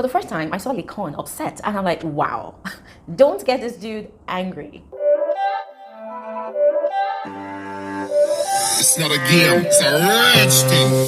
For the first time, I saw Laycon upset, and I'm like, wow, don't get this dude angry. It's not a game, it's a rich thing.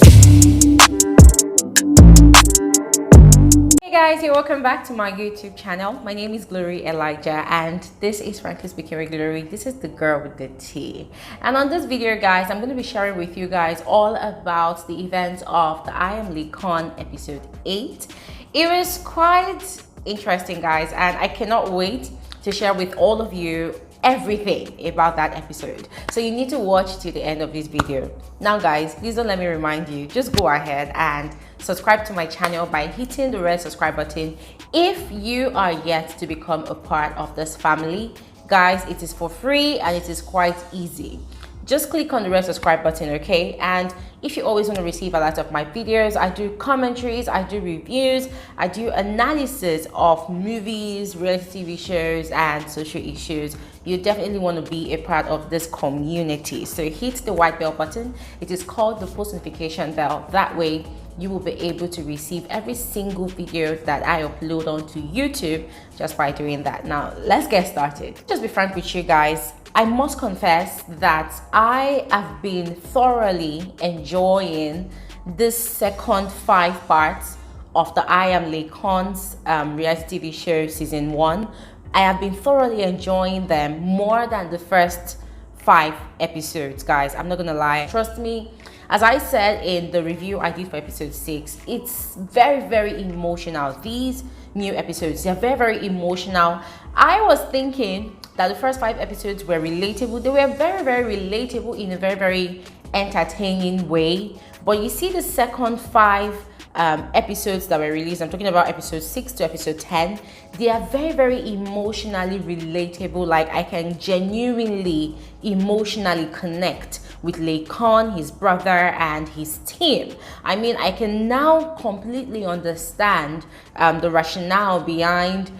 Hey guys, you're welcome back to my YouTube channel. My name is Glory Elijah, and this is Frankly Speaking with Glory. This is the girl with the tea. And on this video, guys, I'm going to be sharing with you guys all about the events of the I Am Laycon episode 8. It was quite interesting, guys, and I cannot wait to share with all of you everything about that episode. So you need to watch to the end of this video. Now guys, please don't let me remind you, just go ahead and subscribe to my channel by hitting the red subscribe button if you are yet to become a part of this family. Guys, it is for free and it is quite easy. Just click on the red subscribe button, okay? And if you always want to receive a lot of my videos, I do commentaries, I do reviews, I do analysis of movies, reality TV shows, and social issues. You definitely want to be a part of this community. So hit the white bell button. It is called the post notification bell. That way, you will be able to receive every single video that I upload onto YouTube just by doing that. Now, let's get started. Just be frank with you guys. I must confess that I have been thoroughly enjoying this second 5 parts of the I Am Laycon's reality TV show season 1. I have been thoroughly enjoying them more than the first 5 episodes, guys. I'm not gonna lie. Trust me, as I said in the review I did for episode 6, it's very emotional. These new episodes, they're very emotional. I was thinking that the first 5 episodes were relatable. They were very relatable in a very entertaining way. But you see the second 5 episodes that were released, I'm talking about episode 6 to episode 10, they are very emotionally relatable. Like, I can genuinely emotionally connect with Laycon, his brother, and his team. I mean, I can now completely understand the rationale behind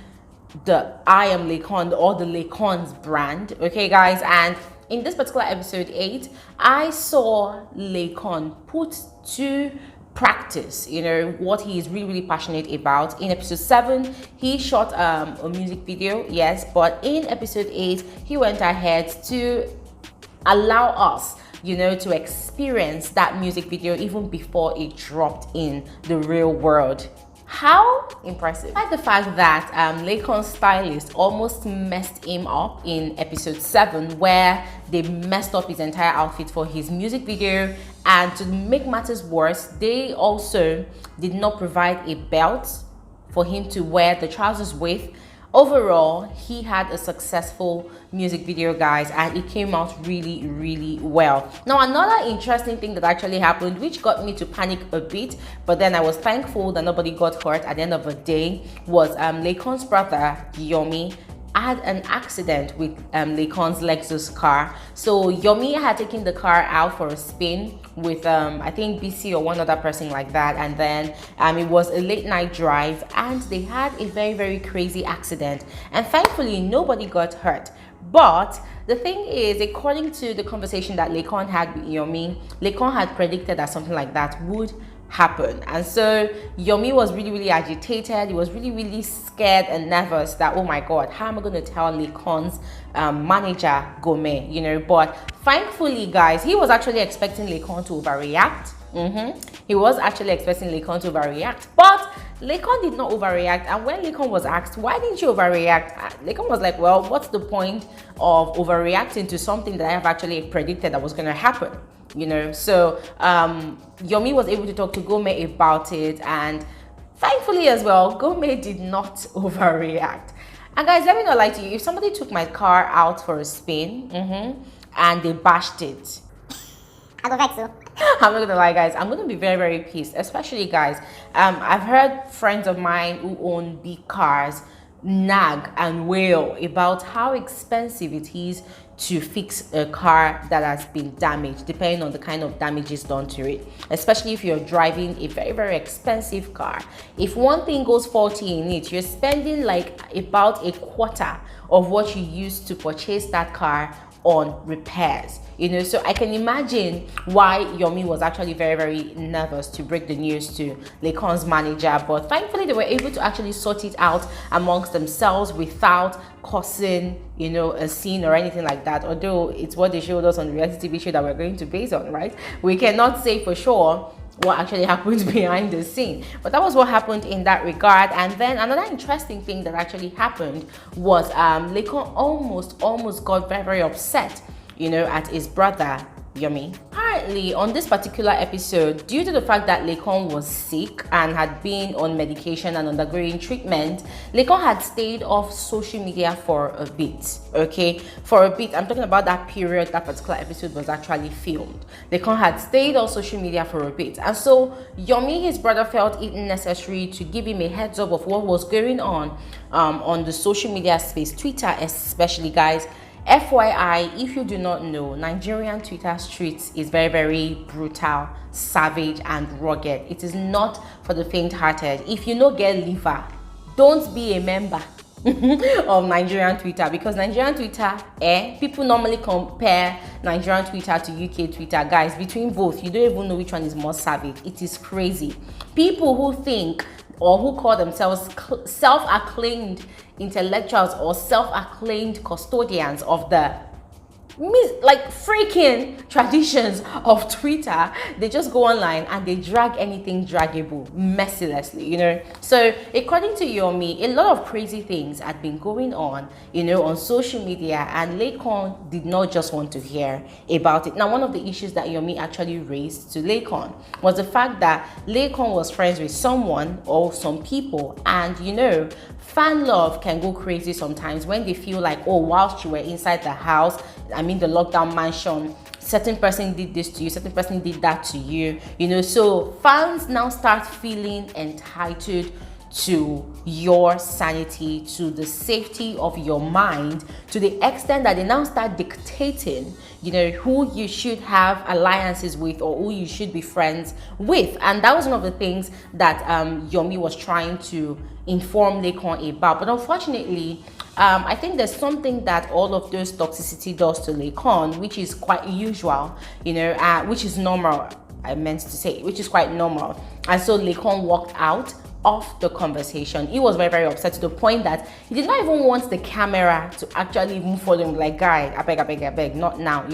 the I Am Laycon or the Laycon's brand, okay guys? And in this particular episode 8, I saw Laycon put to practice, you know, what he is really passionate about. In episode 7, he shot a music video, yes, but in episode 8, he went ahead to allow us, you know, to experience that music video even before it dropped in the real world. How impressive. Like the fact that Laycon's stylist almost messed him up in episode 7, where they messed up his entire outfit for his music video, and to make matters worse, they also did not provide a belt for him to wear the trousers with. Overall, he had a successful music video, guys, and it came out really well. Now, another interesting thing that actually happened, which got me to panic a bit, but then I was thankful that nobody got hurt at the end of the day, was Laycon's brother, Yomi, had an accident with Laycon's Lexus car. So Yomi had taken the car out for a spin with I think BC or one other person like that, and then it was a late night drive and they had a very crazy accident, and thankfully nobody got hurt. But the thing is, according to the conversation that Laycon had with Yomi, Laycon had predicted that something like that would happen, and so Yomi was really agitated. He was really scared and nervous that, oh my god, how am I going to tell Laycon's manager Gome, you know? But thankfully, guys, he was actually expecting Laycon to overreact. He was actually expecting Laycon to overreact, but Laycon did not overreact. And when Laycon was asked, why didn't you overreact, Laycon was like, well, what's the point of overreacting to something that I have actually predicted that was going to happen, you know? So Yomi was able to talk to Gome about it, and thankfully as well, Gome did not overreact. And guys, let me not lie to you, if somebody took my car out for a spin and they bashed it, I go vex you. I'm not gonna lie, guys, I'm gonna be very pissed. Especially, guys, I've heard friends of mine who own big cars nag and wail about how expensive it is to fix a car that has been damaged, depending on the kind of damages done to it. Especially if you're driving a very expensive car. If one thing goes faulty in it, you're spending like about a quarter of what you used to purchase that car on repairs. So I can imagine why Yomi was actually very, very nervous to break the news to Laycon's manager, but thankfully they were able to actually sort it out amongst themselves without causing a scene or anything like that, although it's what they showed us on the reality TV show that we're going to base on, right? We cannot say for sure what actually happened behind the scene, but that was what happened in that regard. And then another interesting thing that actually happened was Laycon almost got very, very upset at his brother Yomi. Apparently on this particular episode, due to the fact that Laycon was sick and had been on medication and undergoing treatment, Laycon had stayed off social media for a bit. Okay, for a bit, I'm talking about that period that particular episode was actually filmed. Laycon had stayed off social media for a bit, and so Yomi, his brother, felt it necessary to give him a heads up of what was going on the social media space, Twitter especially, guys. FYI, if you do not know, Nigerian Twitter streets is very, very brutal, savage, and rugged. It is not for the faint-hearted. If you know get liver, don't be a member of Nigerian Twitter, because Nigerian Twitter, people normally compare Nigerian Twitter to UK Twitter. Guys, between both, you don't even know which one is more savage. It is crazy. People who think or who call themselves self-acclaimed intellectuals or self-acclaimed custodians of the freaking traditions of Twitter, they just go online and they drag anything draggable mercilessly, So according to Yomi, a lot of crazy things had been going on, on social media, and Laycon did not just want to hear about it. Now, one of the issues that Yomi actually raised to Laycon was the fact that Laycon was friends with someone or some people, and fan love can go crazy sometimes when they feel like, oh, whilst you were inside the house, the lockdown mansion, certain person did this to you, certain person did that to you, so fans now start feeling entitled to your sanity, to the safety of your mind, to the extent that they now start dictating who you should have alliances with or who you should be friends with. And that was one of the things that Yomi was trying to inform Laycon about. But unfortunately, I think there's something that all of those toxicity does to Laycon, which is quite usual, which is normal, I meant to say, which is quite normal. And so Laycon walked out of the conversation. He was very, very upset to the point that he did not even want the camera to actually move for him, like, guy, I beg, not now,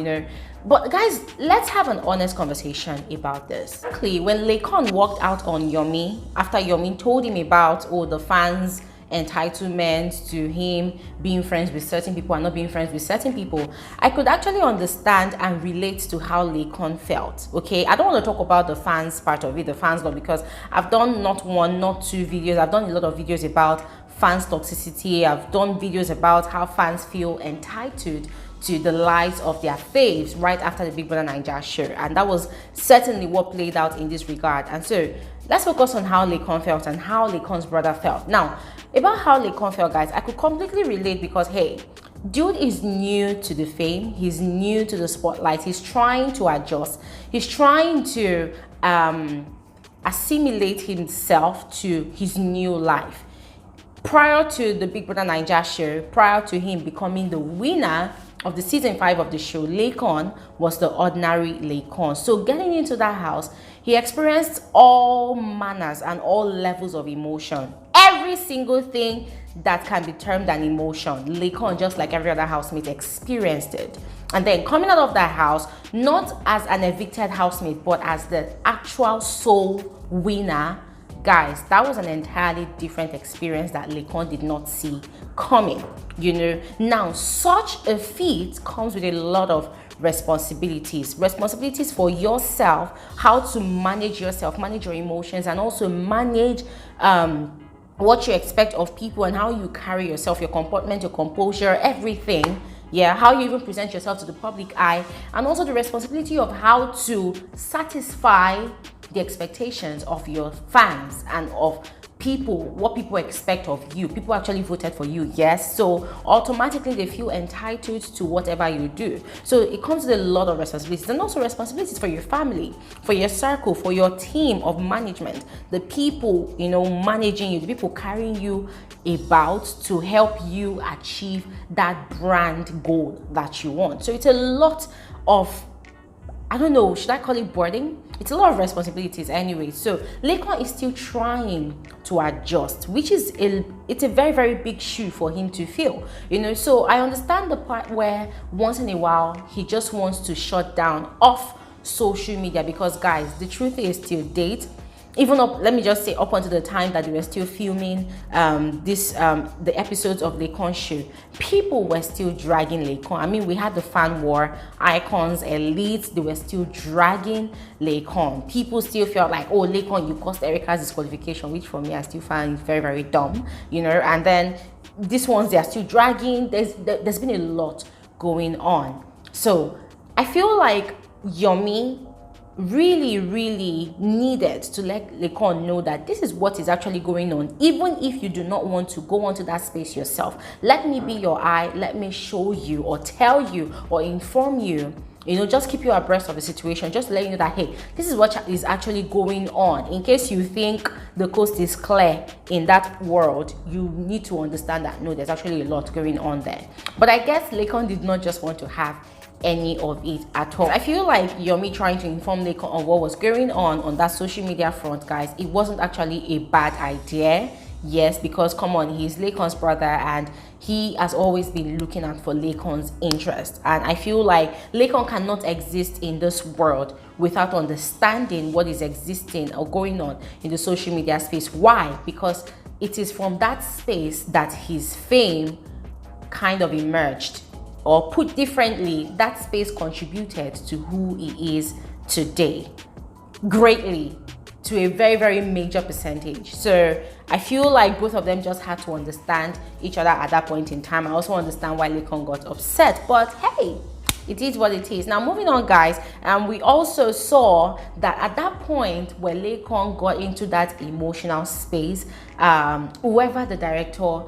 But guys, let's have an honest conversation about this. When Laycon walked out on Yomi, after Yomi told him about the fans' entitlement to him being friends with certain people and not being friends with certain people, I could actually understand and relate to how Laycon felt. Okay, I don't want to talk about the fans part of it, the fans love, because I've done not one, not two videos. I've done a lot of videos about fans toxicity. I've done videos about how fans feel entitled to the lives of their faves right after the Big Brother Naija show, and that was certainly what played out in this regard. And so let's focus on how Laycon felt and how Laycon's brother felt. Now, about how Laycon felt, guys, I could completely relate, because hey, dude is new to the fame, he's new to the spotlight, he's trying to adjust, he's trying to assimilate himself to his new life. Prior to the Big Brother Naija show, prior to him becoming the winner of the season 5 of the show, Laycon was the ordinary Laycon. So getting into that house, he experienced all manners and all levels of emotion. Every single thing that can be termed an emotion, Laycon, just like every other housemate, experienced it. And then coming out of that house, not as an evicted housemate, but as the actual sole winner, guys, that was an entirely different experience that Laycon did not see coming, Now, such a feat comes with a lot of responsibilities for yourself, how to manage yourself, manage your emotions, and also manage what you expect of people and how you carry yourself, your comportment, your composure, everything. Yeah, how you even present yourself to the public eye, and also the responsibility of how to satisfy the expectations of your fans and of what people expect of you. People actually voted for you, yes, so automatically they feel entitled to whatever you do. So it comes with a lot of responsibilities, and also responsibilities for your family, for your circle, for your team of management, the people, you know, managing you, the people carrying you about to help you achieve that brand goal that you want. So it's a lot of, I don't know, should I call it burden? It's a lot of responsibilities anyway. So Laycon is still trying to adjust, which is it's a very, very big shoe for him to fill, you know. So I understand the part where once in a while he just wants to shut down off social media, because guys, the truth is, till date, even up, let me just say, up until the time that they were still filming the episodes of Laycon show, people were still dragging Laycon. I mean, we had the fan war, icons, elites, they were still dragging Laycon. People still felt like, oh, Laycon, you caused Erica's disqualification, which for me I still find very, very dumb, you know. And then these ones, they are still dragging. There's been a lot going on. So I feel like Yomi really needed to let Laycon know that this is what is actually going on. Even if you do not want to go onto that space yourself, let me be your eye, let me show you or tell you or inform you, you know, just keep you abreast of the situation, just let you know that, hey, this is what is actually going on. In case you think the coast is clear in that world, you need to understand that no, there's actually a lot going on there. But I guess Laycon did not just want to have any of it at all. I feel like Yomi trying to inform Laycon on what was going on that social media front, guys, it wasn't actually a bad idea. Yes, because come on, he's Laycon's brother and he has always been looking out for Laycon's interest. And I feel like Laycon cannot exist in this world without understanding what is existing or going on in the social media space. Why? Because it is from that space that his fame kind of emerged. Or put differently, that space contributed to who he is today greatly, to a very, very major percentage. So I feel like both of them just had to understand each other at that point in time. I also understand why Laycon got upset, but hey, it is what it is. Now moving on, guys, we also saw that at that point where Laycon got into that emotional space, whoever the director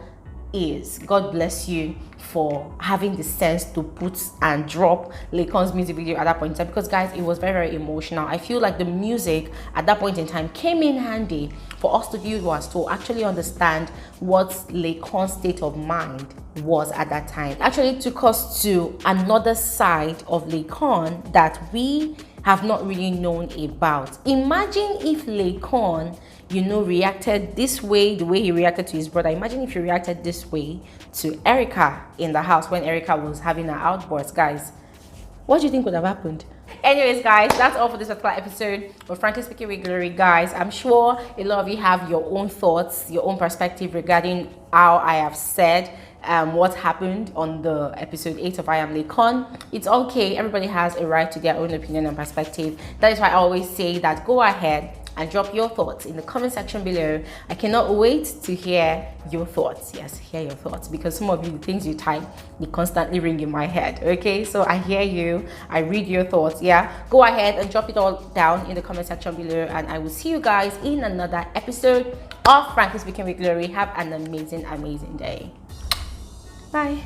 is, God bless you for having the sense to put and drop Laycon's music video at that point in time, because guys, it was very, very emotional. I feel like the music at that point in time came in handy for us to viewers to actually understand what Laycon's state of mind was at that time. Actually, it took us to another side of Laycon that we have not really known about. Imagine if Laycon, you know, reacted this way, the way he reacted to his brother. Imagine if he reacted this way to Erica in the house when Erica was having her outburst. Guys, what do you think would have happened? Anyways, guys, that's all for this particular episode of Frankly Speaking with Glory. Guys, I'm sure a lot of you have your own thoughts, your own perspective regarding how I have said what happened on the episode 8 of I Am Laycon. It's okay, everybody has a right to their own opinion and perspective. That is why I always say that go ahead and drop your thoughts in the comment section below. I cannot wait to hear your thoughts. Yes, hear your thoughts, because some of you, the things you type, they constantly ring in my head. Okay, so I hear you, I read your thoughts. Yeah, go ahead and drop it all down in the comment section below, and I will see you guys in another episode of Frankly Speaking with Glory. Have an amazing day. Bye.